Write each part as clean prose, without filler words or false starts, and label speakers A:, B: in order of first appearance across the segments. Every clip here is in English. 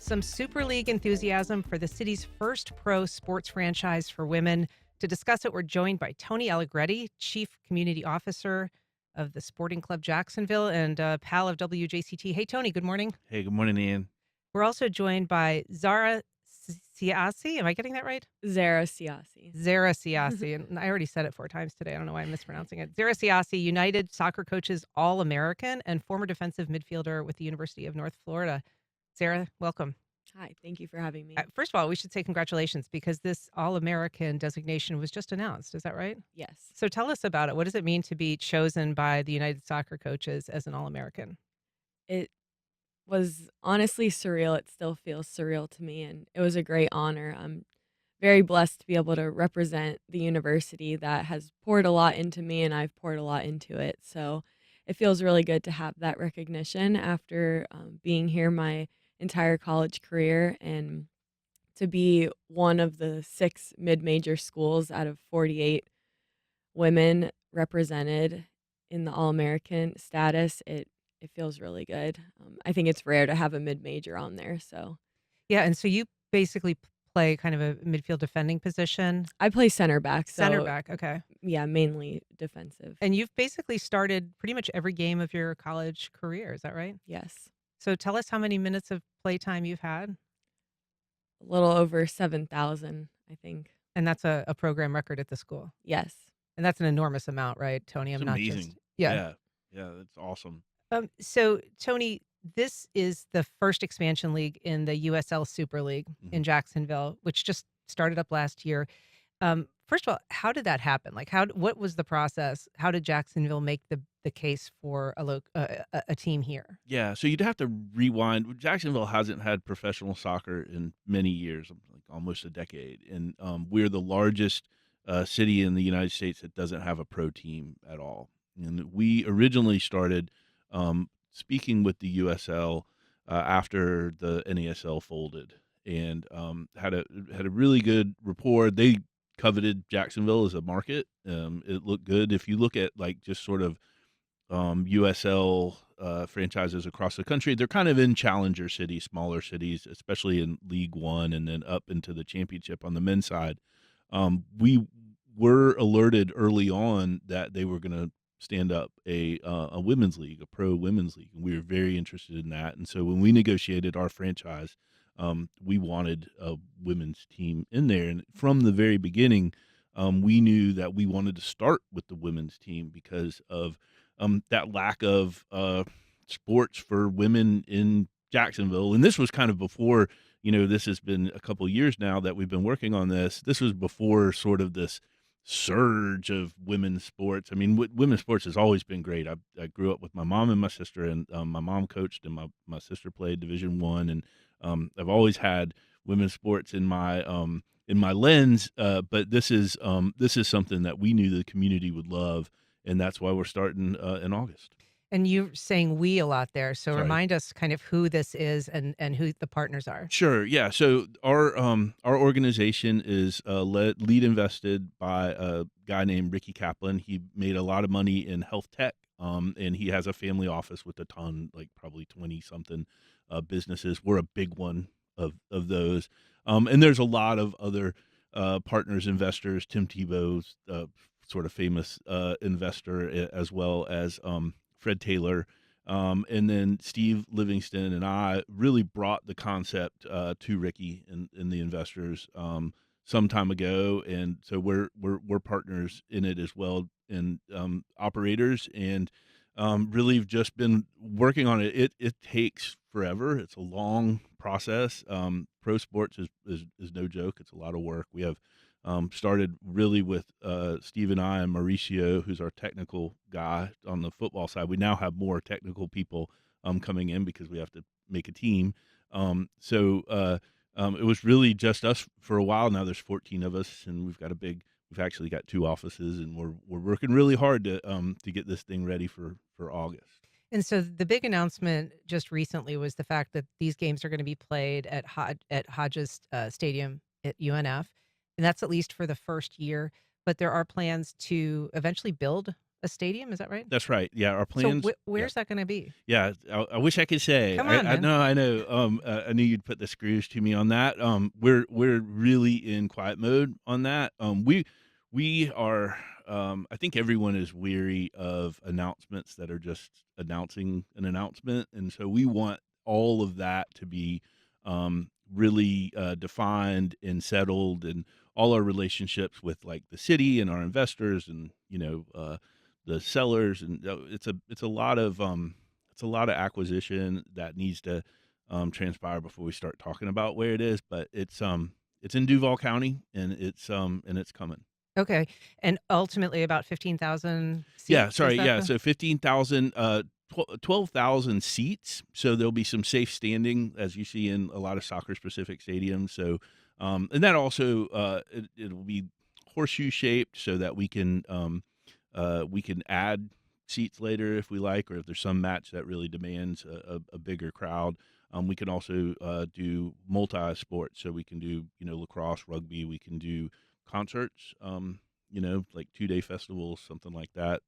A: some Super League enthusiasm for the city's first pro sports franchise for women. To discuss it, we're joined by Tony Allegretti, Chief Community Officer of the Sporting Club Jacksonville and pal of WJCT. Hey, Tony, good morning.
B: Hey, good morning, Ian.
A: We're also joined by Zara Siassi. Am I getting that right?
C: Zara Siassi.
A: Zara Siassi. And I already said it 4 times today. I don't know why I'm mispronouncing it. Zara Siassi, United Soccer Coaches All-American and former defensive midfielder with the University of North Florida. Zara, welcome.
C: Hi, thank you for having me.
A: First of all, we should say congratulations because this All-American designation was just announced. Is that right?
C: Yes.
A: So tell us about it. What does it mean to be chosen by the United Soccer Coaches as an All-American?
C: It was honestly surreal. It still feels surreal to me, and it was a great honor. I'm very blessed to be able to represent the university that has poured a lot into me, and I've poured a lot into it. So it feels really good to have that recognition after being here my entire college career and to be one of the 6 mid-major schools out of 48 women represented in the All-American status. It feels really good. I think it's rare to have a mid-major on there, so
A: Yeah, and so you basically play kind of a midfield defending position.
C: I play center back,
A: Center
C: so
A: back, okay.
C: yeah, mainly defensive.
A: And you've basically started pretty much every game of your college career, is that right?
C: Yes.
A: So tell us how many minutes of playtime you've had,
C: A little over 7,000, I think.
A: and that's a program record at the school.
C: Yes.
A: And that's an enormous amount, right, Tony?
B: It's
A: I'm not just
B: amazing.
A: yeah.
B: Yeah, yeah, that's awesome.
A: So Tony, this is the first expansion league in the USL Super League
B: Mhm.
A: in Jacksonville, which just started up last year. First of all, how did that happen? Like, what was the process? How did Jacksonville make the case for a team here?
B: Yeah, so you'd have to rewind. Jacksonville hasn't had professional soccer in many years, like almost a decade, and we're the largest city in the United States that doesn't have a pro team at all. And we originally started speaking with the USL after the NASL folded, and had a really good rapport. They coveted Jacksonville as a market. It looked good. If you look at like just sort of USL franchises across the country, they're kind of in challenger cities, smaller cities, especially in League One, and then up into the championship on the men's side. We were alerted early on that they were going to stand up a women's league, a pro women's league, and we were very interested in that. And so when we negotiated our franchise, we wanted a women's team in there, and from the very beginning, we knew that we wanted to start with the women's team because of that lack of sports for women in Jacksonville. And this was kind of before, this has been a couple years now that we've been working on this. This was before sort of this surge of women's sports. I mean, women's sports has always been great. I grew up with my mom and my sister, and my mom coached, and my sister played Division 1, and I've always had women's sports in my lens. But this is something that we knew the community would love, and that's why we're starting in August.
A: And you're saying we a lot there, so
B: Sorry.
A: remind us kind of who this is and who the partners are.
B: Sure. Yeah. So our organization is lead invested by a guy named Ricky Kaplan. He made a lot of money in health tech, and he has a family office with a ton, like probably 20 something businesses. We're a big one of those, and there's a lot of other partners, investors. Tim Tebow's sort of famous investor, as well as Fred Taylor. And then Steve Livingston and I really brought the concept to Ricky and the investors some time ago, and so we're partners in it as well, and operators, and really have just been working on it. It takes forever. It's a long process. Pro sports is no joke. It's a lot of work. We have started really with Steve and I and Mauricio, who's our technical guy on the football side. We now have more technical people coming in because we have to make a team. It was really just us for a while. Now there's 14 of us, and we've actually got 2 offices, and we're working really hard to get this thing ready for August.
A: And so the big announcement just recently was the fact that these games are going to be played at Hodges Stadium at UNF, and that's at least for the first year. But there are plans to eventually build a stadium. Is that right?
B: That's right. Yeah, our
A: So
B: plans. Yeah,
A: where's that going to be?
B: yeah. I wish I could say.
A: Come on,
B: I
A: man.
B: know. I know. I knew you'd put the screws to me on that. We're really in quiet mode on that. We are. I think everyone is weary of announcements that are just announcing an announcement, and so we want all of that to be really defined and settled, and all our relationships with like the city and our investors, and the sellers, and it's a lot of acquisition that needs to transpire before we start talking about where it is. But it's in Duval County, and it's coming.
A: Okay. And ultimately about 15,000
B: Yeah,
A: seats. Is
B: sorry,
A: that
B: yeah.
A: the?
B: So 15,000, 12,000 seats. So there'll be some safe standing, as you see in a lot of soccer specific stadiums. So, and that also it'll be horseshoe shaped so that we can add seats later if we like, or if there's some match that really demands a bigger crowd. We can also do multi-sport, so we can do lacrosse, rugby. We can do concerts, like 2-day festivals, something like that.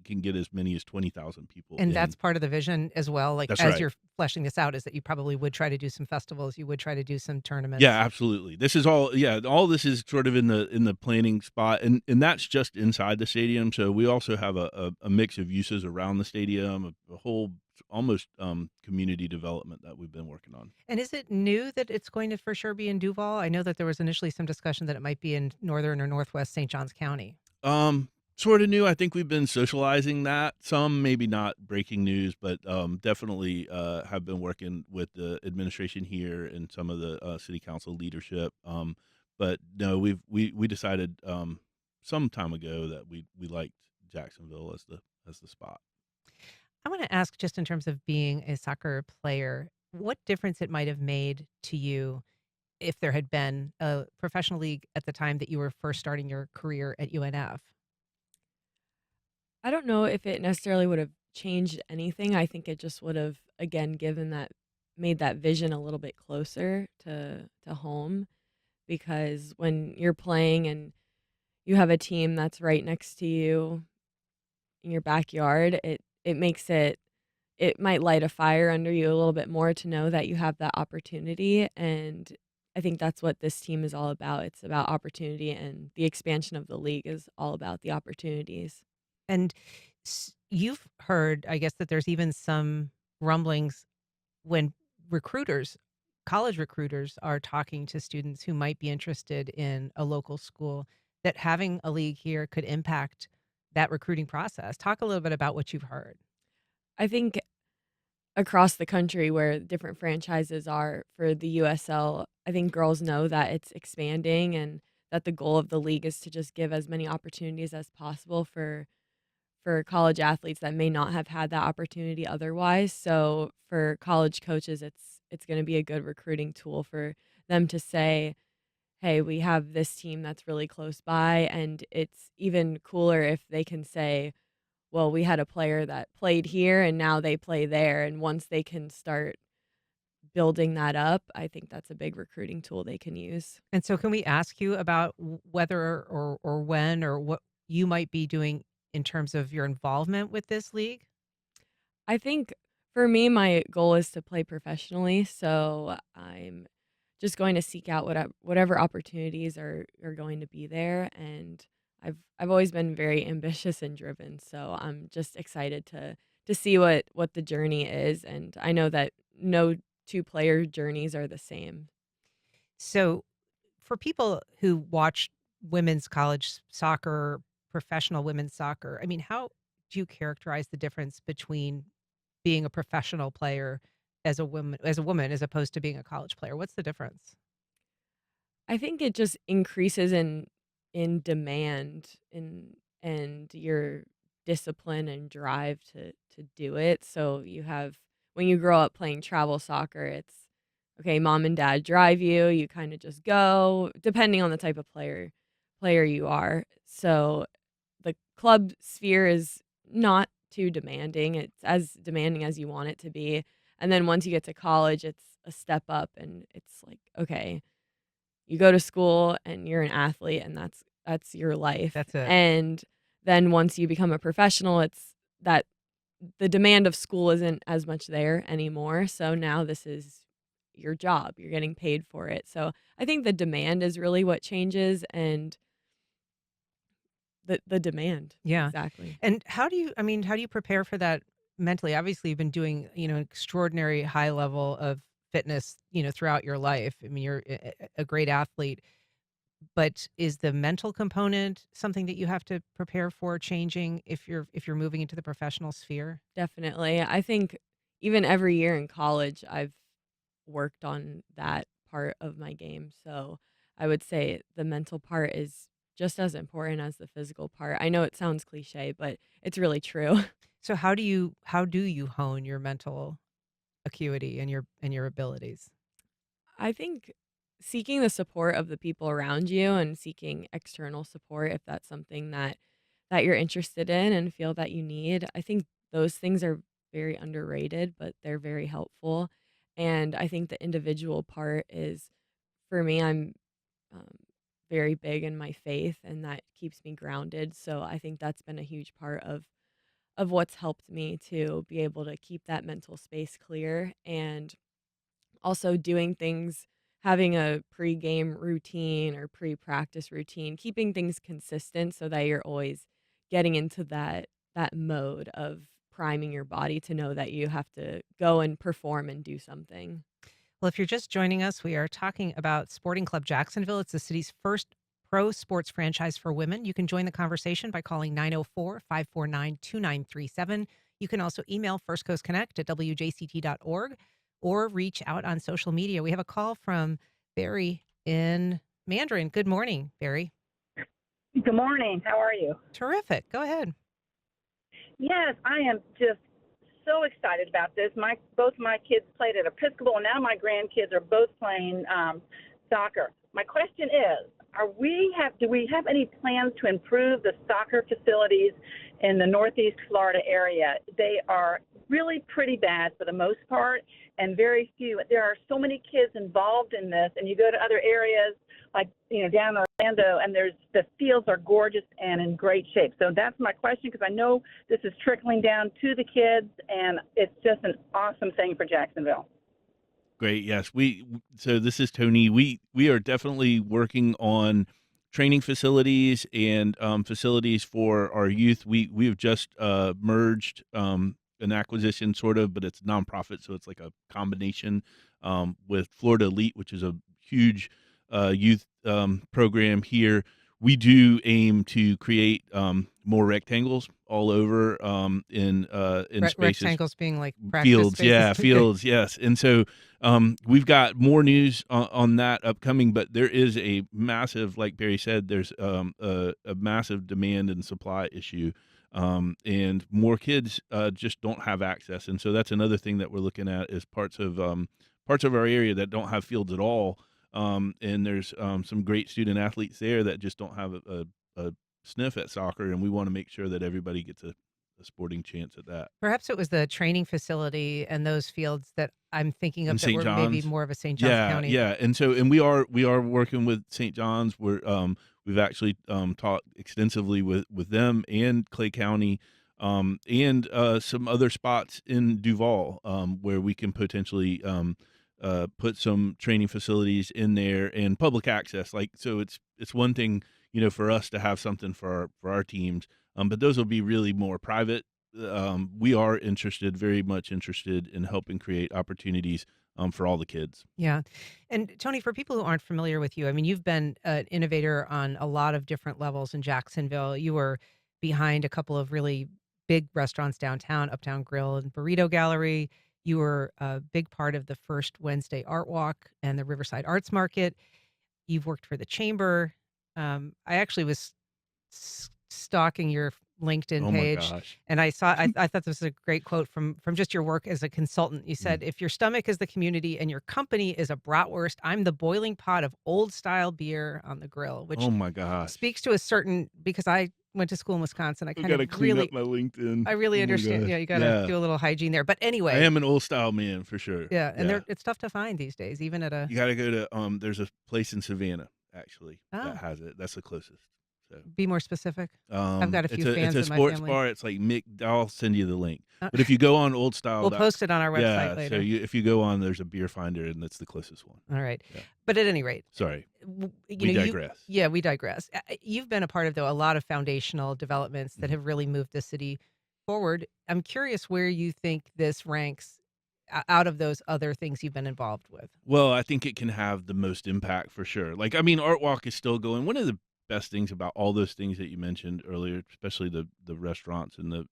B: Can get as many as 20,000 people
A: And
B: in.
A: that's part of the vision as well. Like
B: That's
A: as
B: right.
A: you're fleshing this out, is that you probably would try to do some festivals, you would try to do some
B: Yeah,
A: tournaments.
B: absolutely. This is all. Yeah, all this is sort of in the planning spot, and that's just inside the stadium. So we also have a mix of uses around the stadium, a whole almost community development that we've been working on.
A: And is it new that it's going to for sure be in Duval? I know that there was initially some discussion that it might be in northern or northwest St. Johns County.
B: Sort of new. I think we've been socializing that some, maybe not breaking news, but definitely have been working with the administration here and some of the city council leadership. But no, we decided some time ago that we liked Jacksonville as the spot.
A: I want to ask, just in terms of being a soccer player, what difference it might have made to you if there had been a professional league at the time that you were first starting your career at UNF.
C: I don't know if it necessarily would have changed anything. I think it just would have again given that made that vision a little bit closer to home because when you're playing and you have a team that's right next to you in your backyard, it makes it might light a fire under you a little bit more to know that you have that opportunity, and I think that's what this team is all about. It's about opportunity, and the expansion of the league is all about the opportunities.
A: And you've heard, I guess, that there's even some rumblings when recruiters, college recruiters, are talking to students who might be interested in a local school, that having a league here could impact that recruiting process. Talk a little bit about what you've heard.
C: I think across the country where different franchises are for the USL, I think girls know that it's expanding and that the goal of the league is to just give as many opportunities as possible for college athletes that may not have had that opportunity otherwise. So for college coaches, it's going to be a good recruiting tool for them to say, "Hey, we have this team that's really close by," and it's even cooler if they can say, "Well, we had a player that played here and now they play there." And once they can start building that up, I think that's a big recruiting tool they can use.
A: And so, can we ask you about whether or when or what you might be doing in terms of your involvement with this league?
C: I think for me, my goal is to play professionally, so I'm just going to seek out whatever opportunities are going to be there, and I've always been very ambitious and driven, so I'm just excited to see what the journey is, and I know that no two player journeys are the same.
A: So, for people who watch women's college soccer, professional women's soccer, I mean, how do you characterize the difference between being a professional player as a woman as opposed to being a college player? What's the difference?
C: I think it just increases in demand and your discipline and drive to do it. So you have when you grow up playing travel soccer, it's okay, mom and dad drive you, you kind of just go depending on the type of player you are. So the club sphere is not too demanding. It's as demanding as you want it to be. And then once you get to college, it's a step up and it's like, okay, you go to school and you're an athlete and that's your life.
A: That's it.
C: And then once you become a professional, it's that the demand of school isn't as much there anymore. So now this is your job. You're getting paid for it. So I think the demand is really what changes, and the demand.
A: Yeah.
C: Exactly.
A: And how do you prepare for that mentally? Obviously, you've been doing, an extraordinary high level of fitness, throughout your life. I mean, you're a great athlete, but is the mental component something that you have to prepare for changing if you're moving into the professional sphere?
C: Definitely. I think even every year in college, I've worked on that part of my game. So I would say the mental part is just as important as the physical part. I know it sounds cliche, but it's really true.
A: So how do you hone your mental acuity and your abilities?
C: I think seeking the support of the people around you and seeking external support, if that's something that you're interested in and feel that you need, I think those things are very underrated, but they're very helpful. And I think the individual part is, for me, I'm um, very big in my faith, and that keeps me grounded. So I think that's been a huge part of what's helped me to be able to keep that mental space clear, and also doing things, having a pre-game routine or pre-practice routine, keeping things consistent so that you're always getting into that mode of priming your body to know that you have to go and perform and do something.
A: Well, if you're just joining us, we are talking about Sporting Club Jacksonville. It's the city's first pro sports franchise for women. You can join the conversation by calling 904-549-2937. You can also email First Coast Connect at wjct.org or reach out on social media. We have a call from Barry in Mandarin. Good morning, Barry.
D: Good morning. How are you?
A: Terrific. Go ahead.
D: Yes, I am just so excited about this. Both my kids played at Episcopal, and now my grandkids are both playing soccer. My question is, do we have any plans to improve the soccer facilities in the Northeast Florida area? They are really pretty bad for the most part, and very few. There are so many kids involved in this, and you go to other areas like down in Orlando, and the fields are gorgeous and in great shape. So that's my question, because I know this is trickling down to the kids, and it's just an awesome thing for Jacksonville.
B: Great. Yes. So this is Tony. We are definitely working on training facilities and facilities for our youth. We have just merged an acquisition sort of, but it's nonprofit, so it's like a combination with Florida Elite, which is a huge youth program here. We do aim to create more rectangles all over in spaces.
A: Rectangles being like practice
B: Fields,
A: spaces.
B: yeah,
A: Okay.
B: fields, yes. And so we've got more news on that upcoming, but there is a massive, like Barry said, there's a massive demand and supply issue, and more kids just don't have access. And so that's another thing that we're looking at is parts of our area that don't have fields at all. And there's some great student athletes there that just don't have a sniff at soccer, and we want to make sure that everybody gets a sporting chance at that.
A: Perhaps it was the training facility and those fields that I'm thinking
B: In
A: of that
B: St.
A: were maybe
B: John's?
A: more of a St. Johns
B: Yeah,
A: County.
B: yeah, and we are working with St. John's. We've actually talked extensively with them and Clay County, and some other spots in Duval, where we can potentially put some training facilities in there and public access. Like, so it's one thing, for us to have something for our teams, but those will be really more private. We are very much interested in helping create opportunities for all the kids.
A: Yeah. And Tony, for people who aren't familiar with you, I mean, you've been an innovator on a lot of different levels in Jacksonville. You were behind a couple of really big restaurants downtown, Uptown Grill and Burrito Gallery. You were a big part of the first Wednesday Art Walk and the Riverside Arts Market. You've worked for the Chamber. I actually was stalking your LinkedIn
B: Oh my
A: page,
B: gosh.
A: and I thought this was a great quote from just your work as a consultant. You said,
B: Mm.
A: "If your stomach is the community and your company is a bratwurst, I'm the boiling pot of old style beer on the grill," which
B: Oh my gosh.
A: speaks to a certain, because I went to school in Wisconsin. I
B: I
A: kind
B: gotta
A: of
B: clean
A: really
B: up my LinkedIn.
A: I really
B: Oh my
A: understand.
B: gosh.
A: Yeah, you got to
B: Yeah.
A: do a little hygiene there. But
B: I
A: anyway,
B: am an old style man for sure.
A: yeah, and
B: Yeah.
A: it's tough to find these days, even at a
B: You gotta go to there's a place in Savannah actually that
A: oh,
B: has it. That's the closest. So
A: Be more specific. I've got a few
B: it's
A: fans
B: a
A: in my
B: sports
A: family.
B: bar. It's like I'll send you the link.
A: Uh,
B: But if you go on Old Style,
A: We'll post it on our website
B: yeah. So
A: later.
B: if you go on, there's a beer finder, and that's the closest one.
A: All right.
B: Yeah.
A: But at any rate,
B: Sorry,
A: you
B: we
A: know,
B: digress.
A: we digress. You've been a part of, though, a lot of foundational developments that
B: Mhm.
A: have really moved the city forward. I'm curious where you think this ranks out of those other things you've been involved with.
B: Well, I think it can have the most impact for sure. Like, I mean, Art Walk is still going. One of the best things about all those things that you mentioned earlier, especially the restaurants and the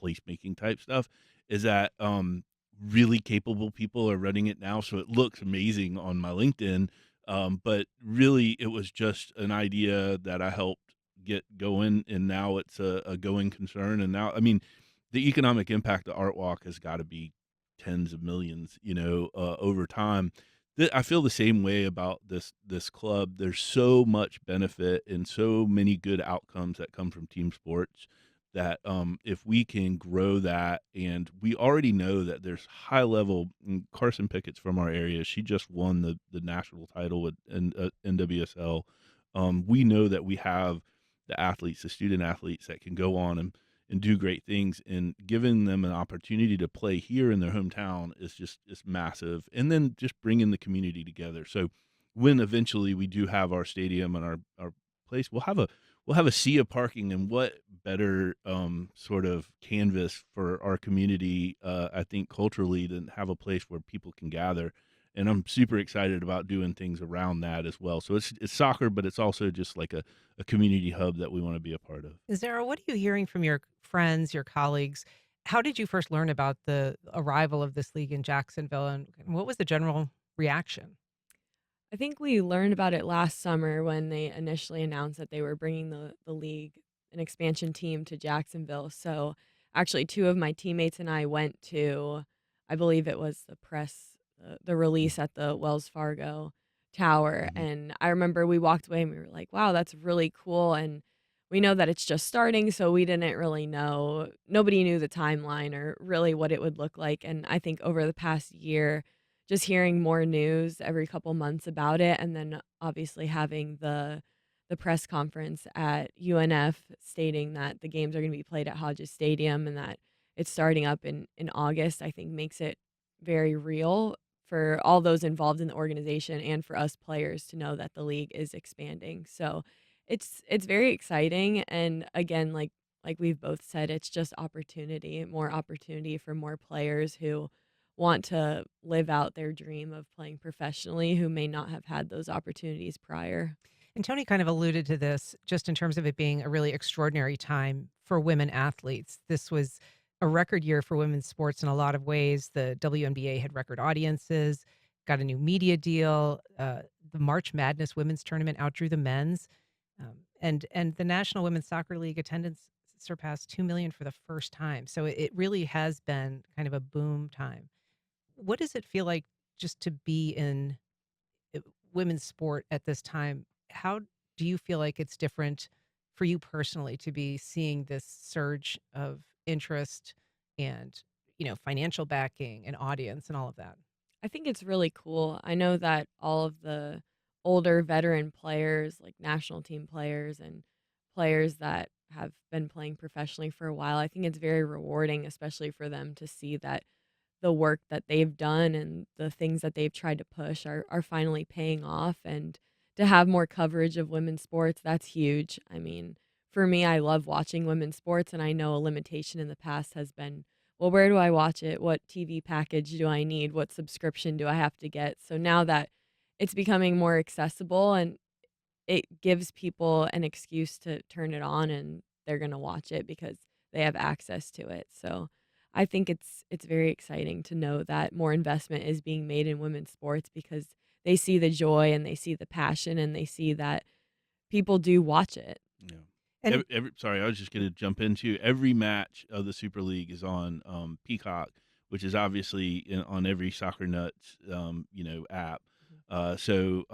B: placemaking type stuff, is that really capable people are running it now. So it looks amazing on my LinkedIn. But really, it was just an idea that I helped get going, and now it's a going concern. And now, I mean, the economic impact of Art Walk has got to be tens of millions, over time. I feel the same way about this club. There's so much benefit and so many good outcomes that come from team sports that if we can grow that, and we already know that there's high level. Carson Pickett's from our area. She just won the national title with NWSL. We know that we have the athletes, the student athletes that can go on and do great things, and giving them an opportunity to play here in their hometown is massive. And then just bringing the community together. So when eventually we do have our stadium and our place, we'll have a sea of parking, and what better sort of canvas for our community, I think culturally, than have a place where people can gather. And I'm super excited about doing things around that as well. So it's soccer, but it's also just like a community hub that we want to be a part of.
A: Zara, what are you hearing from your friends, your colleagues? How did you first learn about the arrival of this league in Jacksonville, and what was the general reaction?
C: I think we learned about it last summer when they initially announced that they were bringing the league, an expansion team to Jacksonville. So actually, two of my teammates and I went to, I believe it was the release at the Wells Fargo Tower.
B: Mhm.
C: And I remember we walked away and we were like, wow, that's really cool. And we know that it's just starting. So we didn't really know, nobody knew the timeline or really what it would look like. And I think over the past year, just hearing more news every couple months about it, and then obviously having the press conference at UNF stating that the games are going to be played at Hodges Stadium and that it's starting up in August, I think makes it very real for all those involved in the organization and for us players to know that the league is expanding. So it's very exciting, and again, like we've both said, it's just more opportunity for more players who want to live out their dream of playing professionally who may not have had those opportunities prior.
A: And Tony kind of alluded to this just in terms of it being a really extraordinary time for women athletes. This was a record year for women's sports in a lot of ways. The WNBA had record audiences, got a new media deal. The March Madness women's tournament outdrew the men's, and the National Women's Soccer League attendance surpassed 2 million for the first time. So it really has been kind of a boom time. What does it feel like just to be in uh, women's sport at this time? How do you feel like it's different for you personally to be seeing this surge of interest and, financial backing and audience and all of that?
C: I think it's really cool. I know that all of the older veteran players, like national team players and players that have been playing professionally for a while, I think it's very rewarding, especially for them to see that the work that they've done and the things that they've tried to push are finally paying off. And to have more coverage of women's sports, that's huge. I mean, for me, I love watching women's sports, and I know a limitation in the past has been, well, where do I watch it? What TV package do I need? What subscription do I have to get? So now that it's becoming more accessible, and it gives people an excuse to turn it on and they're going to watch it because they have access to it. So I think it's very exciting to know that more investment is being made in women's sports because they see the joy and they see the passion and they see that people do watch it.
B: Yeah.
A: And
B: Sorry, I was just going to jump into every match of the Super League is on Peacock, which is obviously on every Soccer Nuts app. So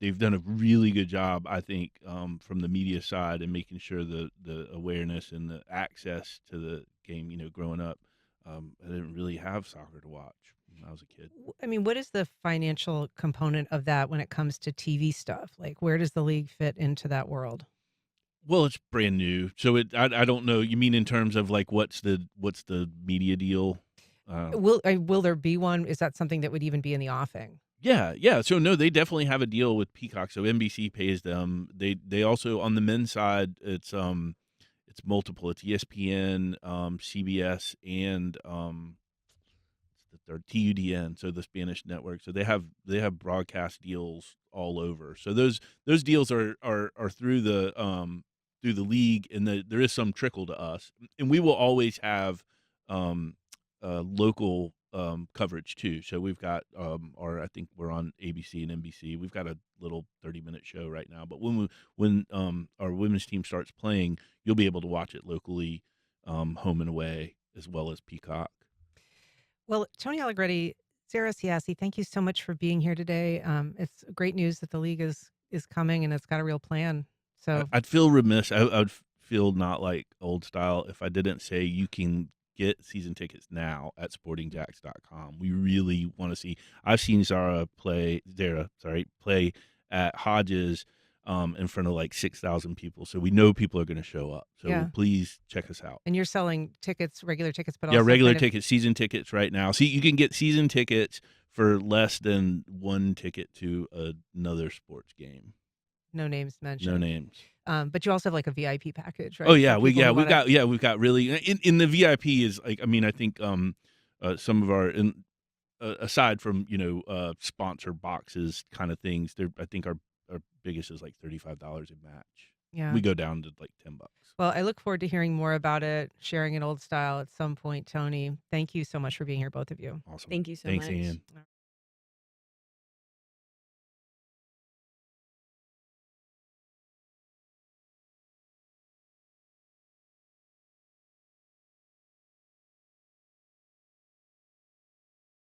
B: they've done a really good job, I think, from the media side and making sure the awareness and the access to the game. Growing up, I didn't really have soccer to watch. when I was a kid.
A: I mean, what is the financial component of that when it comes to TV stuff? Like, where does the league fit into that world?
B: Well, it's brand new, so I don't know. You mean in terms of like what's the media deal?
A: Will there be one? Is that something that would even be in the offing?
B: Yeah. So no, they definitely have a deal with Peacock. So NBC pays them. They also on the men's side, it's multiple. It's ESPN, CBS, and the third TUDN. So the Spanish network. So they have broadcast deals all over. So those deals are through the league, and there is some trickle to us, and we will always have local coverage too. So we've got I think we're on ABC and NBC. We've got a little 30-minute show right now. But when our women's team starts playing, you'll be able to watch it locally, home and away, as well as Peacock.
A: Well, Tony Allegretti, Zara Siassi, thank you so much for being here today. It's great news that the league is coming and it's got a real plan. So
B: I'd feel remiss. I'd feel not like old style if I didn't say you can get season tickets now at sportingjacks.com. We really want to see. I've seen Zara play at Hodges in front of like 6,000 people. So we know people are going to show up. So
A: Yeah.
B: please check us out.
A: and you're selling tickets, regular tickets, but
B: Yeah,
A: also
B: regular
A: kind of-
B: tickets, season tickets right now. See, you can get season tickets for less than one ticket to another sports game.
A: no names mentioned.
B: No names.
A: But you also have like a VIP package, right?
B: Oh yeah,
A: for people who wanna-
B: we've got really in the VIP is like, I mean, I think some of our aside from sponsor boxes kind of things, I think our biggest is like $35 a match.
A: Yeah.
B: We go down to like $10.
A: Well, I look forward to hearing more about it, sharing an old style at some point, Tony. Thank you so much for being here, both of you.
B: Awesome.
C: Thank you so
B: Thanks,
C: much.
B: Ian.